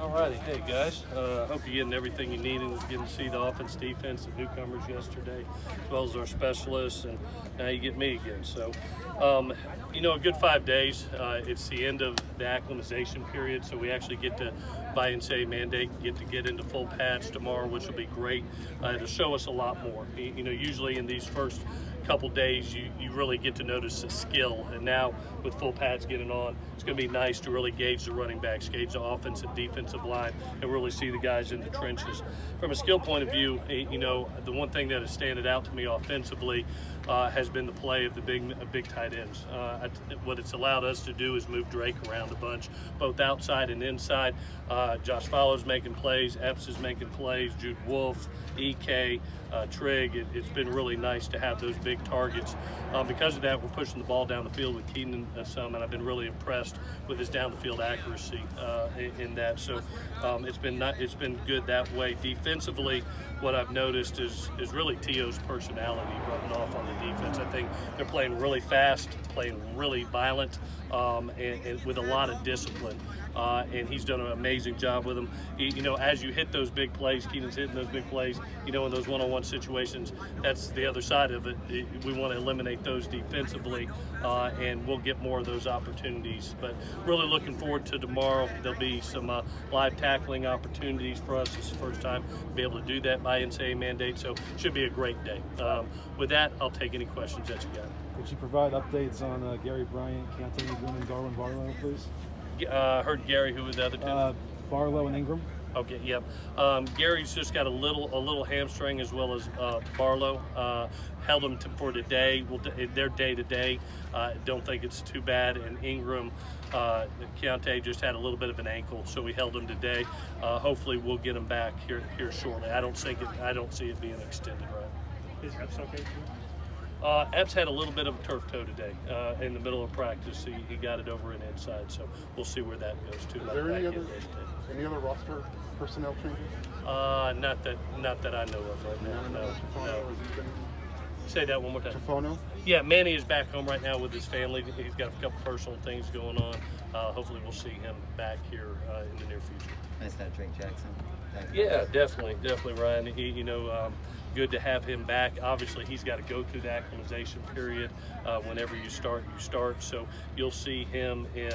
Alrighty, hey guys, hope you're getting everything you need and getting to see the offense, defense, the newcomers yesterday, as well as our specialists, and now you get me again. So, a good 5 days. It's the end of the acclimatization period, so we actually get to, by NCAA mandate, get into full pads tomorrow, which will be great. It'll show us a lot more. Usually in these first couple days, you really get to notice the skill, and now with full pads getting on, it's going to be nice to really gauge the running backs, gauge the offensive and defensive line, and really see the guys in the trenches. From a skill point of view, the one thing that has standed out to me offensively has been the play of the big tight ends. What it's allowed us to do is move Drake around a bunch, both outside and inside. Josh Fowler's making plays, Epps is making plays, Jude Wolf, EK, Trigg. It's been really nice to have those big targets. Because of that, we're pushing the ball down the field with Keenan some, and I've been really impressed with his down the field accuracy in that. So it's been good that way. Defensively, what I've noticed is really T.O.'s personality rubbing off on the defense. I think they're playing really fast, playing really violent, and with a lot of discipline. And he's done an amazing job with them. As you hit those big plays, Keenan's hitting those big plays, in those one-on-one situations, that's the other side of it. We want to eliminate those defensively, and we'll get more of those opportunities. But really looking forward to tomorrow. There'll be some live tackling opportunities for us. It's the first time to be able to do that by NCAA mandate, so it should be a great day. With that, I'll take any questions that you got. Could you provide updates on Gary Bryant, Keontae Ingram, and Darwin Barlow, please? Heard Gary. Who was the other two? Barlow and Ingram. Okay, yep. Gary's just got a little hamstring, as well as Barlow. Held them for today. They're day to day. Don't think it's too bad. And Ingram, Keontae just had a little bit of an ankle, so we held him today. Hopefully, we'll get him back here shortly. I don't see it being extended, right? Is Epps okay too? Epps had a little bit of a turf toe today in the middle of practice. He got it over and inside, so we'll see where that goes to. Is there any other roster personnel changes? Not that I know of right now. No. Say that one more time. Tafono? Yeah, Manny is back home right now with his family. He's got a couple personal things going on. Hopefully we'll see him back here in the near future. Nice to have Drake Jackson. Yeah, definitely, Ryan. Good to have him back. Obviously, he's got to go through the acclimatization period. Whenever you start. So you'll see him in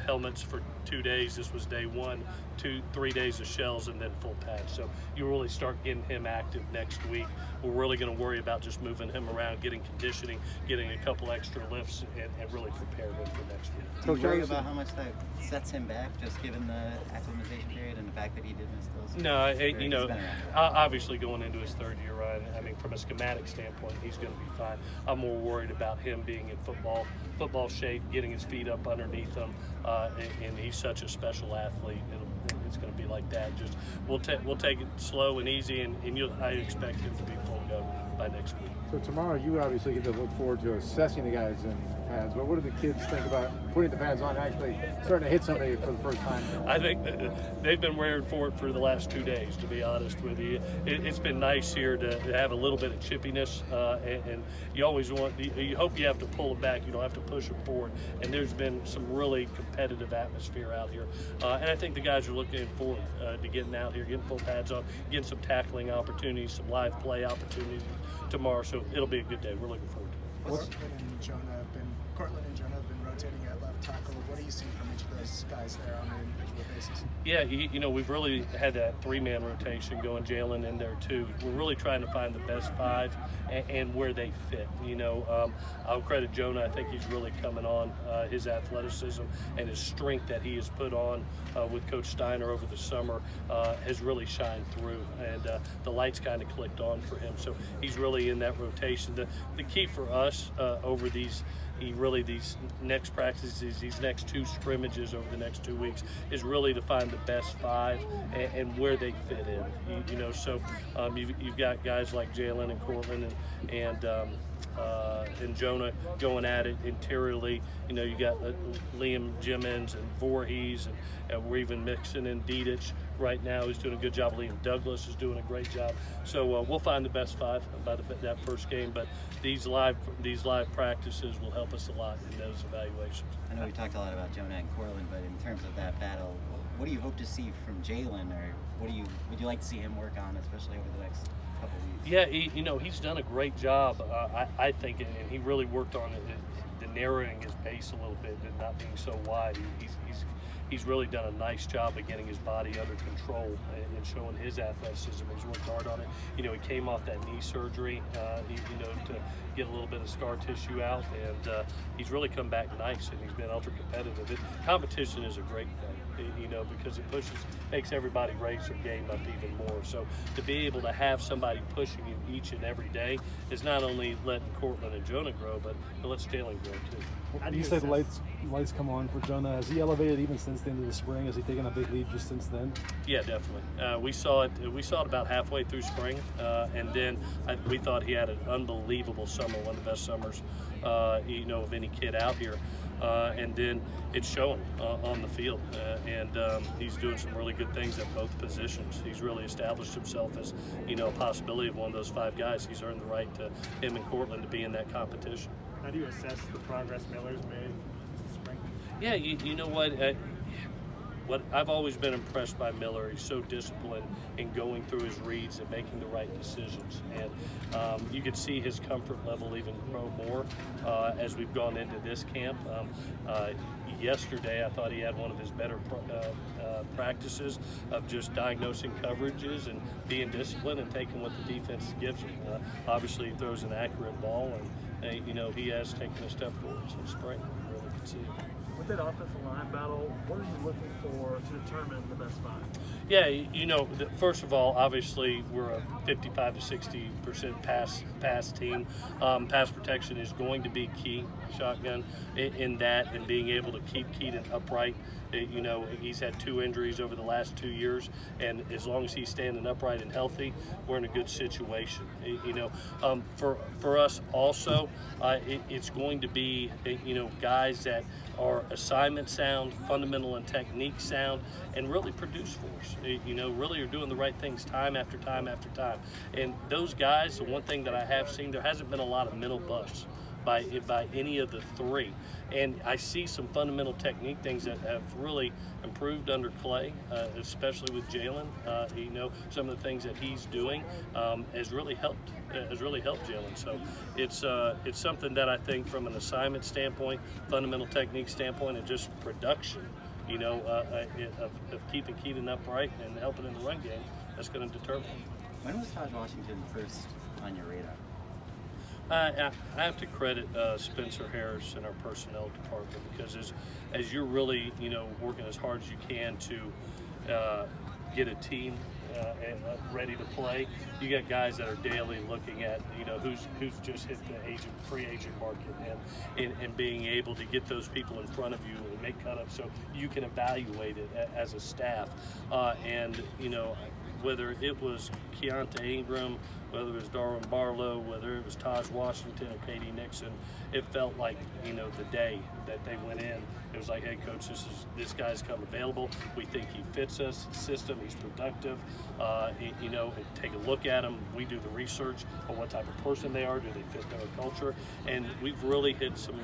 helmets for 2 days. This was day 1, 2, 3 days of shells, and then full pads. So you really start getting him active next week. We're really going to worry about just moving him around, getting conditioning, getting a couple extra lifts, and really prepare him for next week. Do you worry about how much that sets him back, just given the acclimatization period and the fact that he did miss those? No, obviously going into his third year, Ryan, I mean, from a schematic standpoint, he's going to be fine. I'm more worried about him being in football shape, getting his feet up underneath him, and he's such a special athlete. It's going to be like that. Just we'll take it slow and easy, and I expect him to be full go by next week. So tomorrow, you obviously get to look forward to assessing the guys in pads. But what do the kids think about putting the pads on, and actually starting to hit somebody for the first time? I think they've been raring for it for the last 2 days, to be honest with you. It's been nice here to have a little bit of chippiness, and you always you hope you have to pull it back. You don't have to push them forward. And there's been some really competitive atmosphere out here. And I think the guys are looking forward to getting out here, getting full pads on, getting some tackling opportunities, some live play opportunities tomorrow. So it'll be a good day. We're looking forward to it. Cortland and Jonah have been rotating at left tackle. What do you see from each of those guys there on an individual basis? Yeah, we've really had that 3-man rotation going, Jalen in there too. We're really trying to find the best 5 and where they fit. I'll credit Jonah. I think he's really coming on. His athleticism and his strength that he has put on with Coach Steiner over the summer has really shined through, and the lights kind of clicked on for him. So he's really in that rotation. The key for us over these next practices, these next 2 scrimmages over the next 2 weeks, is really to find the best 5 and where they fit in. So you've got guys like Jalen and Cortland and Jonah going at it interiorly. You got Liam Jimmins and Voorhees, and we're even mixing in Dedich right now. He's doing a good job. Liam Douglas is doing a great job. So we'll find the best 5 by that first game. But these live practices will help us a lot in those evaluations. I know we talked a lot about Jonah and Cortland, but in terms of that battle, what do you hope to see from Jalen, or would you like to see him work on, especially over the next couple of weeks? Yeah, he's done a great job, I think, and he really worked on the narrowing his base a little bit and not being so wide. He's really done a nice job of getting his body under control and showing his athleticism. He's worked hard on it. He came off that knee surgery, to get a little bit of scar tissue out, and he's really come back nice, and he's been ultra competitive. Competition is a great thing, because it makes everybody raise their game up even more. So to be able to have somebody pushing you each and every day is not only letting Cortland and Jonah grow, but it lets Jalen grow too. How do you say the lights come on for Jonah? Has he elevated even since the end of the spring? Has he taken a big lead just since then? Yeah, definitely. We saw it about halfway through spring, and then we thought he had an unbelievable summer, one of the best summers, of any kid out here. And then it's showing on the field, and he's doing some really good things at both positions. He's really established himself as a possibility of one of those 5 guys. He's earned the right to him and Cortland to be in that competition. How do you assess the progress Miller's made this spring? Yeah, you know what? What I've always been impressed by Miller, he's so disciplined in going through his reads and making the right decisions. And you could see his comfort level even grow more as we've gone into this camp. Yesterday, I thought he had one of his better practices of just diagnosing coverages and being disciplined and taking what the defense gives him. Obviously, he throws an accurate ball, and he has taken a step forward since spring. You really can see it. With that offensive line battle, what are you looking for to determine the best 5? Yeah, first of all, obviously we're a 55 to 60% pass team. Pass protection is going to be key, shotgun, in that, and being able to keep Keaton upright. He's had 2 injuries over the last 2 years, and as long as he's standing upright and healthy, we're in a good situation. For us also, it's going to be guys that are assignment sound, fundamental and technique sound, and really produce for us. Really are doing the right things time after time after time. And those guys, the one thing that I have seen, there hasn't been a lot of mental busts by any of the 3. And I see some fundamental technique things that have really improved under Clay, especially with Jalen. Some of the things that he's doing has really helped Jalen. So it's something that I think from an assignment standpoint, fundamental technique standpoint, and just production, of keeping Keaton upright and helping in the run game, that's going to determine. When was Taj Washington first on your radar? I have to credit Spencer Harris and our personnel department, because as you're really working as hard as you can to get a team ready to play, you got guys that are daily looking at who's just hit the free agent market, and being able to get those people in front of you and make cut-ups so you can evaluate it as a staff, and whether it was Keontae Ingram, whether it was Darwin Barlow, whether it was Taj Washington or Katie Nixon, it felt like the day that they went in, it was like, hey coach, this guy's come available. We think he fits us, system, he's productive. And take a look at him. We do the research on what type of person they are. Do they fit their culture? And we've really hit some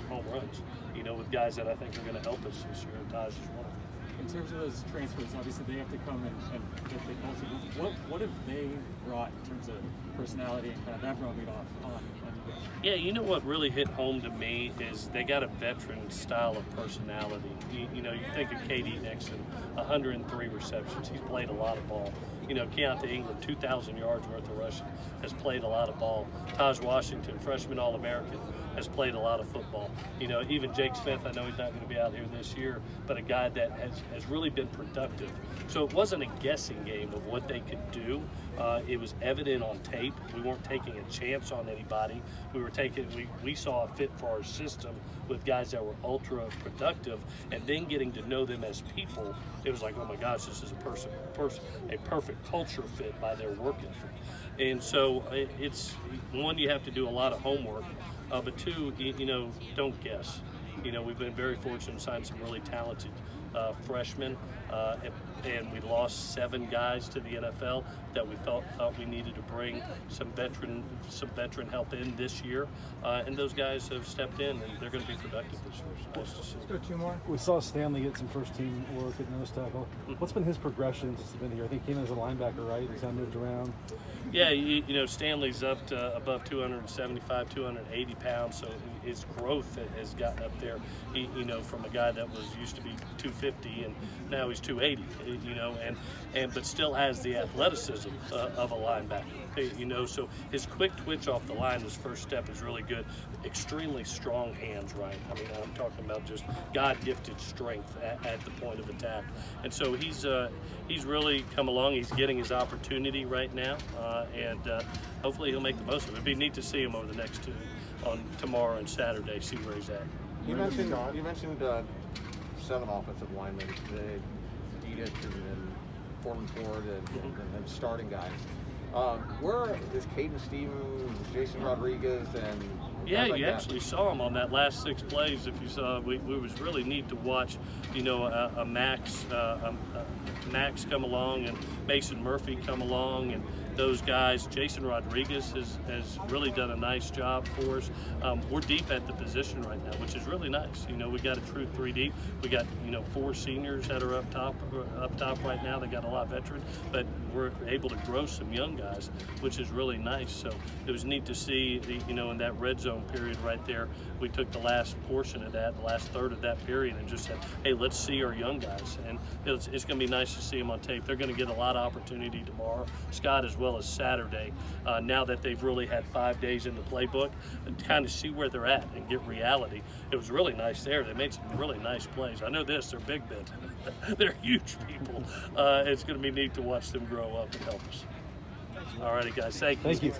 home runs. With guys that I think are going to help us this year. And Taj is one of them. In terms of those transfers, obviously they have to come and fit the culture. What have they brought in terms of personality and kind of that rubbing off on you guys? Yeah, what really hit home to me is they got a veteran style of personality. You think of Katie Nixon, 103 receptions. He's played a lot of ball. Keontae Ingram, 2,000 yards worth of rushing, has played a lot of ball. Taj Washington, freshman All-American, has played a lot of football. Even Jake Smith, I know he's not going to be out here this year, but a guy that has really been productive. So it wasn't a guessing game of what they could do. It was evident on tape. We weren't taking a chance on anybody. We saw a fit for our system with guys that were ultra productive, and then getting to know them as people. It was like, oh my gosh, this is a perfect culture fit by their work ethic. And so it's one, you have to do a lot of homework, but 2, don't guess. We've been very fortunate to sign some really talented freshmen, and we lost 7 guys to the NFL that we thought we needed to bring some veteran help in this year, and those guys have stepped in, and they're going to be productive this year. So nice to see. Let's go 2 more. We saw Stanley get some first team work at nose tackle. What's been his progression since he's been here? I think he came in as a linebacker, right? He's kind of moved around. Yeah, you know, Stanley's up to above 275, 280 pounds, so his growth has gotten up there, you know, from a guy that was used to be 250 and now he's 280, you know, but still has the athleticism of a linebacker, you know, so his quick twitch off the line, his first step is really good. Extremely strong hands, right? I mean, I'm talking about just God-gifted strength at the point of attack, and so he's really come along. He's getting his opportunity right now, and hopefully he'll make the most of it. It'd be neat to see him over the next 2, on tomorrow and Saturday, see where he's at. You mentioned 7 offensive linemen today, Edith and Portland Ford and starting guys. Where is Caden Stevens, Jason Rodriguez, and yeah, guys like you that? actually saw him on that last 6 plays. If you saw, it was really neat to watch. You know, a Max come along and Mason Murphy come along, and those guys. Jason Rodriguez has really done a nice job for us. We're deep at the position right now, which is really nice. You know, we got a true 3 deep. We got, you know, 4 seniors that are up top right now. They got a lot of veterans, but we're able to grow some young guys, which is really nice. So it was neat to see, you know, in that red zone period right there, we took the last portion of that, the last third of that period, and just said, hey, let's see our young guys. And it's going to be nice to see them on tape. They're going to get a lot of opportunity tomorrow, Scott, as well as Saturday, now that they've really had 5 days in the playbook, and kind of see where they're at and get reality. It was really nice there. They made some really nice plays. I know this, they're big men. They're huge people. It's going to be neat to watch them grow up and help us. All righty, guys. Thank you. Thank you.